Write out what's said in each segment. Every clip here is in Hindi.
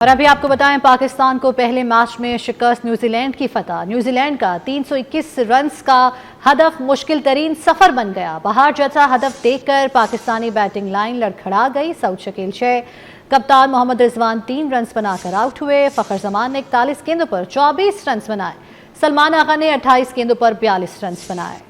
और अभी आपको बताएं, पाकिस्तान को पहले मैच में शिकस्त, न्यूजीलैंड की फतह। न्यूजीलैंड का 321 रन्स का हदफ मुश्किल तरीन सफर बन गया। बाहर जैसा हदफ देखकर पाकिस्तानी बैटिंग लाइन लड़खड़ा गई। सऊद शकील 6, कप्तान मोहम्मद रिजवान 3 रन्स बनाकर आउट हुए। फखर जमान ने 41 गेंदों पर 24 रन्स बनाए। सलमान आगा ने 28 गेंदों पर 42 रन्स बनाए।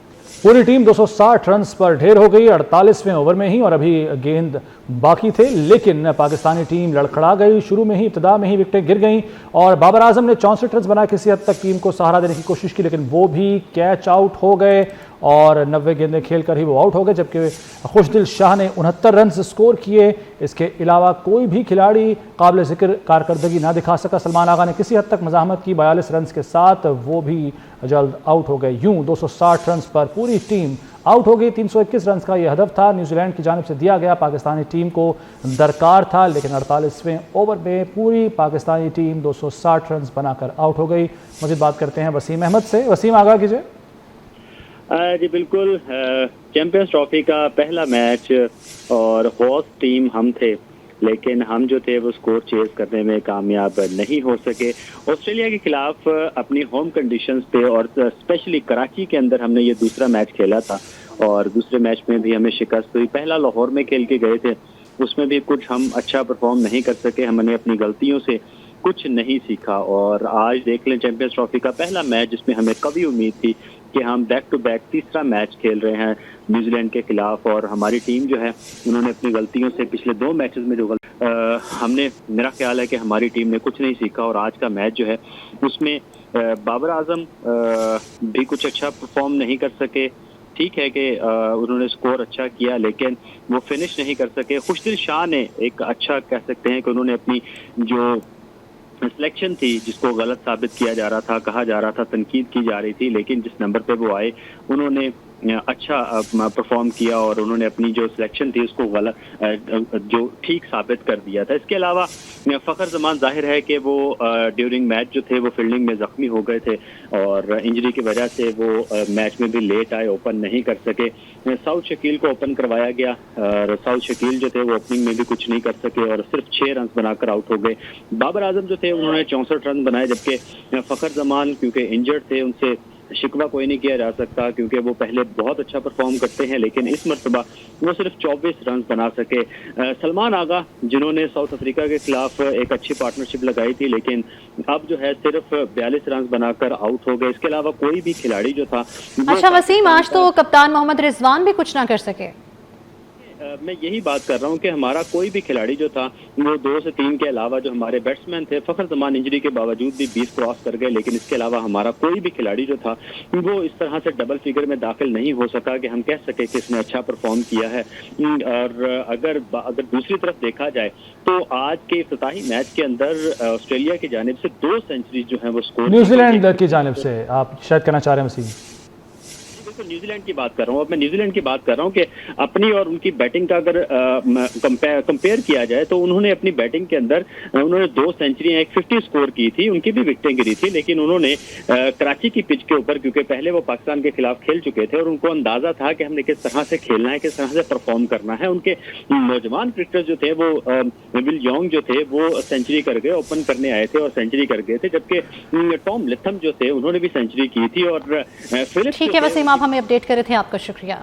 पूरी टीम 260 रन्स पर ढेर हो गई 48वें ओवर में ही, और अभी गेंद बाकी थे, लेकिन पाकिस्तानी टीम लड़खड़ा गई। शुरू में ही, इब्तिदा में ही विकेटें गिर गईं और बाबर आजम ने 64 रन्स बनाए, किसी हद तक टीम को सहारा देने की कोशिश की, लेकिन वो भी कैच आउट हो गए और 90 गेंदें खेलकर ही वो आउट हो गए। जबकि खुशदिल शाह ने 69 रन्स स्कोर किए। इसके अलावा कोई भी खिलाड़ी काबिल जिक्र कारकर्दगी ना दिखा सका। सलमान आगा ने किसी हद तक मज़ाहमत की 42 रन्स के साथ, वो भी जल्द आउट हो गए। यूं 260 रन्स पर पूरी टीम आउट हो गई। 321 रन्स का यह हदफ था, न्यूजीलैंड की जानिब से दिया गया, पाकिस्तानी टीम को दरकार था, लेकिन 48वें ओवर में पूरी पाकिस्तानी टीम 260 रन्स बनाकर आउट हो गई। मज़ीद बात करते हैं वसीम अहमद से। वसीम, आगाह कीजिए। जी बिल्कुल, चैंपियंस ट्रॉफी का पहला मैच और होस्ट टीम हम थे, लेकिन हम जो थे वो स्कोर चेज करने में कामयाब नहीं हो सके। ऑस्ट्रेलिया के खिलाफ अपनी होम कंडीशंस पे और स्पेशली कराची के अंदर हमने ये दूसरा मैच खेला था और दूसरे मैच में भी हमें शिकस्त हुई। पहला लाहौर में खेल के गए थे, उसमें भी कुछ हम अच्छा परफॉर्म नहीं कर सके। हमने अपनी गलतियों से कुछ नहीं सीखा और आज देख लें चैंपियंस ट्रॉफी का पहला मैच जिसमें हमें कभी उम्मीद थी कि हम बैक टू बैक तीसरा मैच खेल रहे हैं न्यूजीलैंड के खिलाफ, और हमारी टीम जो है उन्होंने अपनी गलतियों से पिछले 2 मैचेस में जो हमने, मेरा ख्याल है कि हमारी टीम ने कुछ नहीं सीखा और आज का मैच जो है उसमें बाबर आजम भी कुछ अच्छा परफॉर्म नहीं कर सके। ठीक है कि उन्होंने स्कोर अच्छा किया लेकिन वो फिनिश नहीं कर सके। खुशदिल शाह ने एक अच्छा कह सकते हैं कि उन्होंने अपनी जो सिलेक्शन थी जिसको गलत साबित किया जा रहा था, कहा जा रहा था, तनकीद की जा रही थी, लेकिन जिस नंबर पे वो आए उन्होंने अच्छा परफॉर्म किया और उन्होंने अपनी जो सिलेक्शन थी उसको गलत जो ठीक साबित कर दिया था। इसके अलावा फखर जमान जाहिर है कि वो ड्यूरिंग मैच जो थे वो फील्डिंग में जख्मी हो गए थे और इंजरी की वजह से वो मैच में भी लेट आए, ओपन नहीं कर सके। सऊद शकील को ओपन करवाया गया और सऊद शकील जो थे वो ओपनिंग में भी कुछ नहीं कर सके और सिर्फ 6 रन बनाकर आउट हो गए। बाबर आजम जो थे उन्होंने 64 रन बनाए, जबकि फखर जमान क्योंकि इंजर्ड थे उनसे शिकवा कोई नहीं किया जा सकता क्योंकि वो पहले बहुत अच्छा परफॉर्म करते हैं, लेकिन इस मरतबा वो सिर्फ 24 रन बना सके। सलमान आगा जिन्होंने साउथ अफ्रीका के खिलाफ एक अच्छी पार्टनरशिप लगाई थी, लेकिन अब जो है सिर्फ 42 रन बनाकर आउट हो गए। इसके अलावा कोई भी खिलाड़ी जो था। अच्छा वसीम, आज तो कप्तान मोहम्मद रिजवान भी कुछ ना कर सके। मैं यही बात कर रहा हूँ कि हमारा कोई भी खिलाड़ी जो था वो 2 से 3 के अलावा जो हमारे बैट्समैन थे, फखर जमान इंजरी के बावजूद भी 20 क्रॉस कर गए, लेकिन इसके अलावा हमारा कोई भी खिलाड़ी जो था वो इस तरह से डबल फिगर में दाखिल नहीं हो सका कि हम कह सके कि इसने अच्छा परफॉर्म किया है। और अगर दूसरी तरफ देखा जाए तो आज के इफ्तिताही मैच के अंदर ऑस्ट्रेलिया की जानिब से 2 सेंचुरी जो है वो स्कोर न्यूजीलैंड की जानिब से आप शायद कहना चाह रहे हैं वसीम? न्यूजीलैंड की बात कर रहा हूँ। अब मैं न्यूजीलैंड की बात कर रहा हूँ कि अपनी और उनकी बैटिंग का अगर कंपेयर किया जाए तो उन्होंने अपनी बैटिंग के अंदर उन्होंने 2 सेंचुरियां, एक 50 स्कोर की थी, उनकी भी विकेटें गिरी थी, लेकिन उन्होंने कराची की पिच के ऊपर, क्योंकि पहले वो पाकिस्तान के खिलाफ खेल चुके थे और उनको अंदाजा था कि हमने किस तरह से खेलना है, किस तरह से परफॉर्म करना है। उनके नौजवान क्रिकेटर जो थे वो विल यॉन्ग जो थे वो सेंचुरी कर गए, ओपन करने आए थे और सेंचुरी कर गए थे, जबकि टॉम लिथम जो थे उन्होंने भी सेंचुरी की थी। और ठीक है वसीम, आप हमें अपडेट कर रहे थे, आपका शुक्रिया।